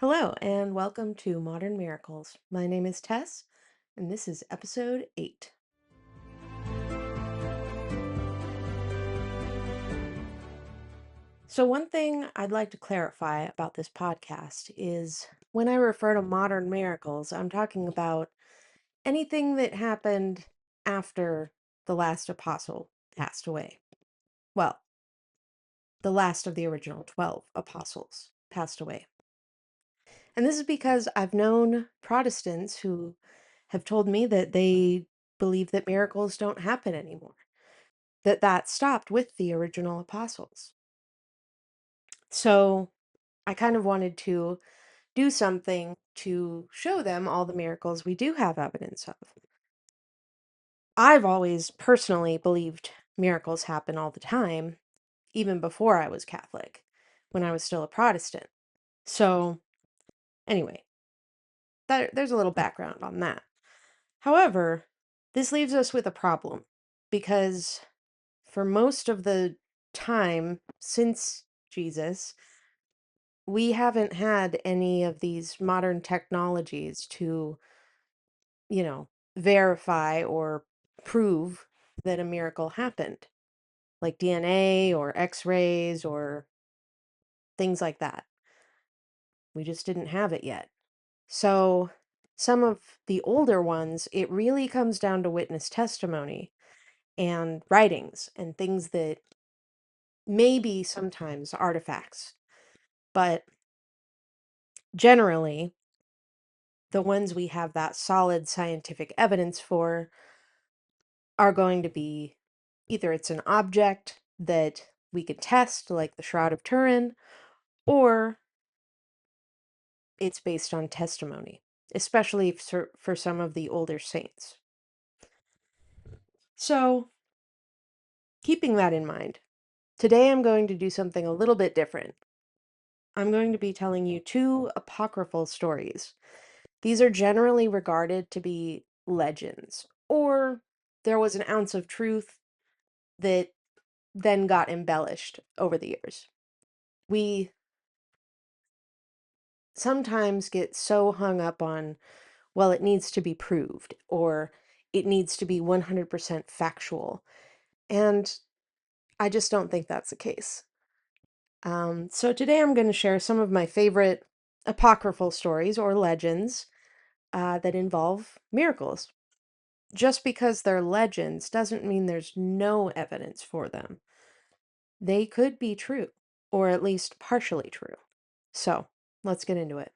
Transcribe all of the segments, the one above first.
Hello, and welcome to Modern Miracles. My name is Tess, and this is episode 8. So, one thing I'd like to clarify about this podcast is when I refer to modern miracles, I'm talking about anything that happened after the last apostle passed away. Well, the last of the original 12 apostles passed away. And this is because I've known Protestants who have told me that they believe that miracles don't happen anymore, that stopped with the original apostles. So I kind of wanted to do something to show them all the miracles we do have evidence of. I've always personally believed miracles happen all the time, even before I was Catholic, when I was still a Protestant. So, anyway, there's a little background on that. However, this leaves us with a problem because for most of the time since Jesus, we haven't had any of these modern technologies to, you know, verify or prove that a miracle happened, like DNA or x-rays or things like that. We just didn't have it yet. So, some of the older ones, it really comes down to witness testimony and writings and things that maybe sometimes artifacts, but generally, the ones we have that solid scientific evidence for are going to be either it's an object that we could test, like the Shroud of Turin, or it's based on testimony, especially for some of the older saints. So, keeping that in mind, today I'm going to do something a little bit different. I'm going to be telling you two apocryphal stories. These are generally regarded to be legends, or there was an ounce of truth that then got embellished over the years. We sometimes get so hung up on, well, it needs to be proved, or it needs to be 100% factual. And I just don't think that's the case. So today I'm going to share some of my favorite apocryphal stories or legends that involve miracles. Just because they're legends doesn't mean there's no evidence for them. They could be true, or at least partially true. So, let's get into it.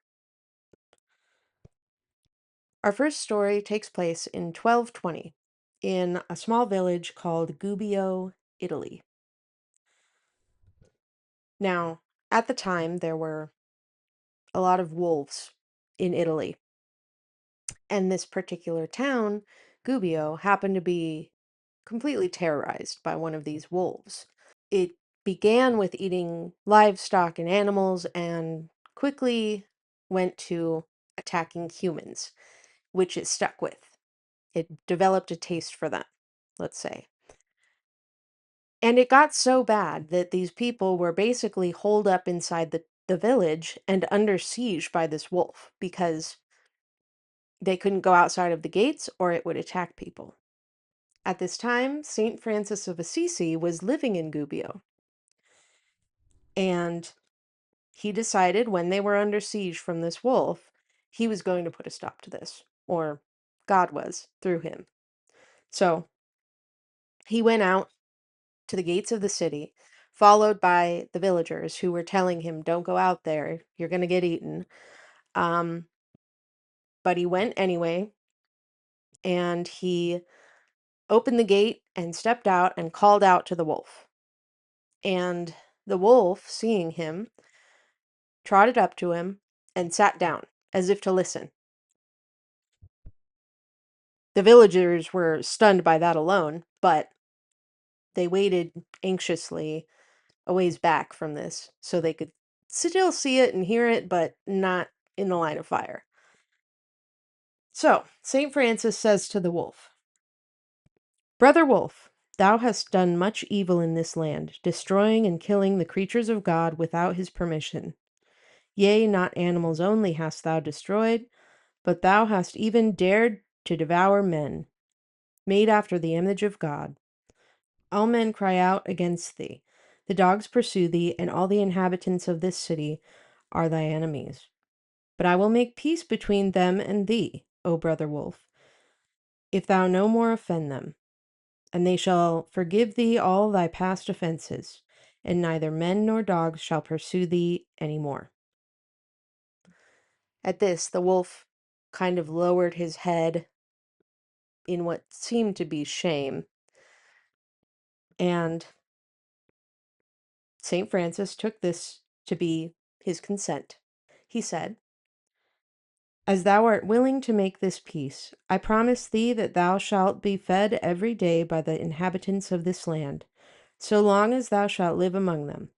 Our first story takes place in 1220 in a small village called Gubbio, Italy. Now, at the time, there were a lot of wolves in Italy, and this particular town, Gubbio, happened to be completely terrorized by one of these wolves. It began with eating livestock and animals and quickly went to attacking humans, which it stuck with. It developed a taste for them, let's say. And it got so bad that these people were basically holed up inside the village and under siege by this wolf because they couldn't go outside of the gates or it would attack people. At this time, St. Francis of Assisi was living in Gubbio. And he decided when they were under siege from this wolf, he was going to put a stop to this, or God was through him. So he went out to the gates of the city, followed by the villagers who were telling him, "Don't go out there, you're going to get eaten." Um, but he went anyway, and he opened the gate and stepped out and called out to the wolf. And the wolf, seeing him, trotted up to him and sat down as if to listen. The villagers were stunned by that alone, but they waited anxiously a ways back from this so they could still see it and hear it, but not in the line of fire. So, St. Francis says to the wolf, "Brother Wolf, thou hast done much evil in this land, destroying and killing the creatures of God without his permission. Yea, not animals only hast thou destroyed, but thou hast even dared to devour men, made after the image of God. All men cry out against thee. The dogs pursue thee, and all the inhabitants of this city are thy enemies. But I will make peace between them and thee, O brother wolf, if thou no more offend them. And they shall forgive thee all thy past offences, and neither men nor dogs shall pursue thee any more. At this, the wolf kind of lowered his head in what seemed to be shame, and St. Francis took this to be his consent. He said, As thou art willing to make this peace, I promise thee that thou shalt be fed every day by the inhabitants of this land, so long as thou shalt live among them.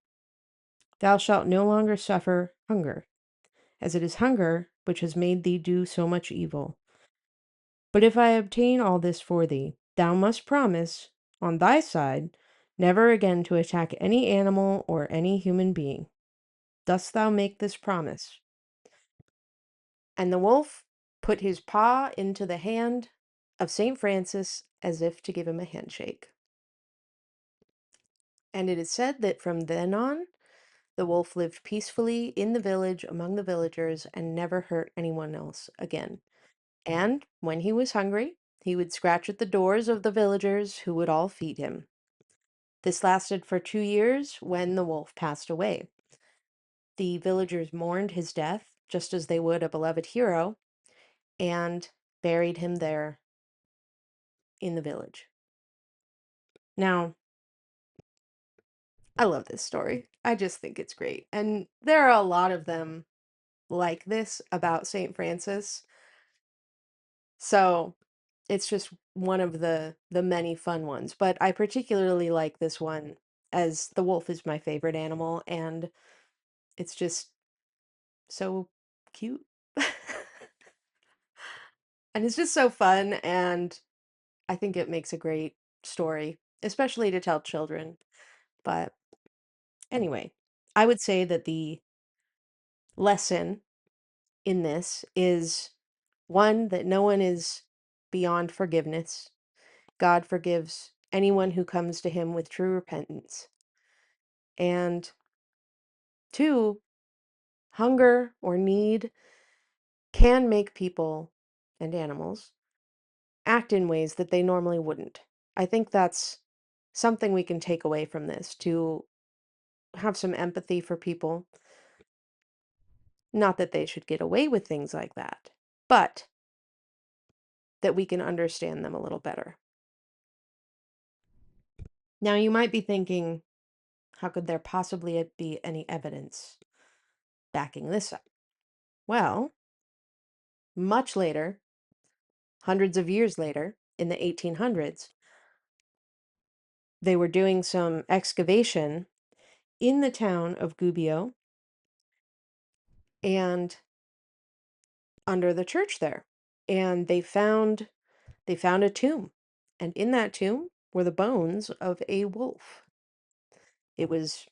Thou shalt no longer suffer hunger, as it is hunger which has made thee do so much evil. But if I obtain all this for thee, thou must promise, on thy side, never again to attack any animal or any human being. Dost thou make this promise? And the wolf put his paw into the hand of St. Francis as if to give him a handshake. And it is said that from then on, the wolf lived peacefully in the village among the villagers and never hurt anyone else again. And when he was hungry, he would scratch at the doors of the villagers who would all feed him. This lasted for 2 years when the wolf passed away. The villagers mourned his death, just as they would a beloved hero, and buried him there in the village. Now, I love this story. I just think it's great. And there are a lot of them like this about St. Francis. So it's just one of the many fun ones. But I particularly like this one as the wolf is my favorite animal, and it's just so cute. And it's just so fun, and I think it makes a great story, especially to tell children. But anyway, I would say that the lesson in this is one, that no one is beyond forgiveness. God forgives anyone who comes to him with true repentance. And two, hunger or need can make people and animals act in ways that they normally wouldn't. I think that's something we can take away from this, to have some empathy for people. Not that they should get away with things like that, but that we can understand them a little better. Now, you might be thinking, how could there possibly be any evidence backing this up? Well, much later, hundreds of years later, in the 1800s, they were doing some excavation in the town of Gubbio and under the church there. And they found a tomb. And in that tomb were the bones of a wolf. It was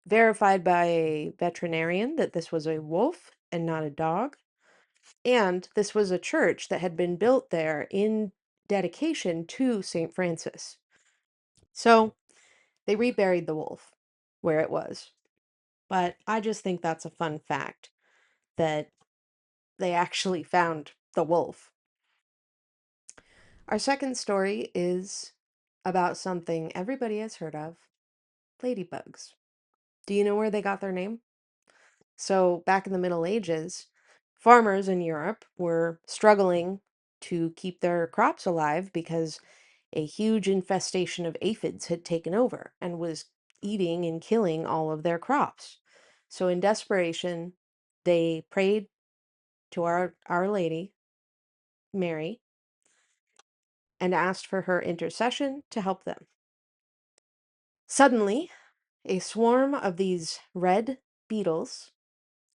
verified by a veterinarian that this was a wolf and not a dog. And this was a church that had been built there in dedication to St. Francis. So they reburied the wolf where it was. But I just think that's a fun fact that they actually found the wolf. Our second story is about something everybody has heard of, ladybugs. Do you know where they got their name? So, back in the Middle Ages, farmers in Europe were struggling to keep their crops alive because a huge infestation of aphids had taken over and was eating and killing all of their crops. So, in desperation, they prayed to Our Lady, Mary, and asked for her intercession to help them. Suddenly, a swarm of these red beetles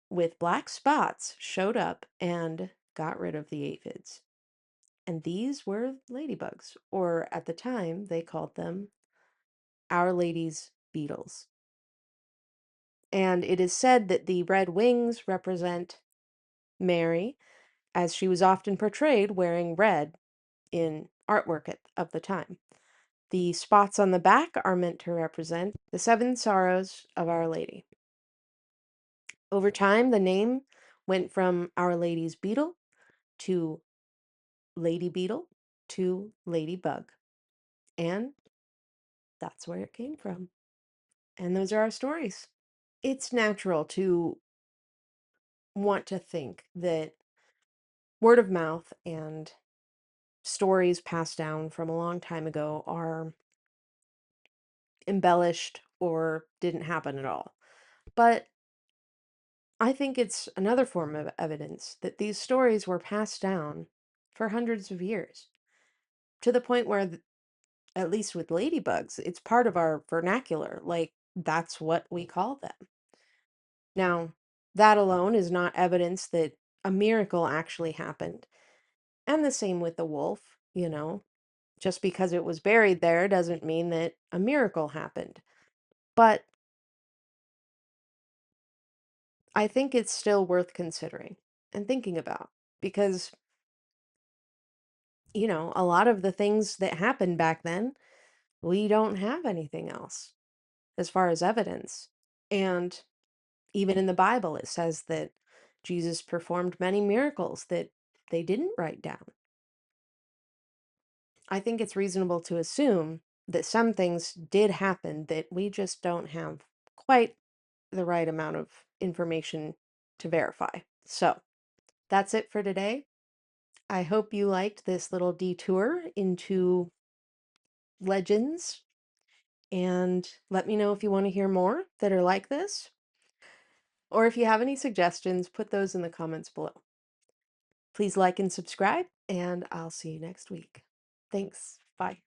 with black spots showed up and got rid of the aphids. And these were ladybugs, or at the time they called them Our Lady's beetles. And it is said that the red wings represent Mary, as she was often portrayed wearing red in artwork of the time. The spots on the back are meant to represent the seven sorrows of Our Lady. Over time, the name went from Our Lady's Beetle to Lady Beetle to Ladybug. And that's where it came from. And those are our stories. It's natural to want to think that word of mouth and stories passed down from a long time ago are embellished or didn't happen at all. But I think it's another form of evidence that these stories were passed down for hundreds of years to the point where, at least with ladybugs, it's part of our vernacular. Like, that's what we call them. Now, that alone is not evidence that a miracle actually happened. And the same with the wolf, you know. Just because it was buried there doesn't mean that a miracle happened. But I think it's still worth considering and thinking about because, a lot of the things that happened back then, we don't have anything else as far as evidence. And even in the Bible, it says that Jesus performed many miracles that they didn't write down. I think it's reasonable to assume that some things did happen that we just don't have quite the right amount of information to verify. So that's it for today. I hope you liked this little detour into legends, and let me know if you want to hear more that are like this, or if you have any suggestions, put those in the comments below. Please like and subscribe, and I'll see you next week. Thanks. Bye.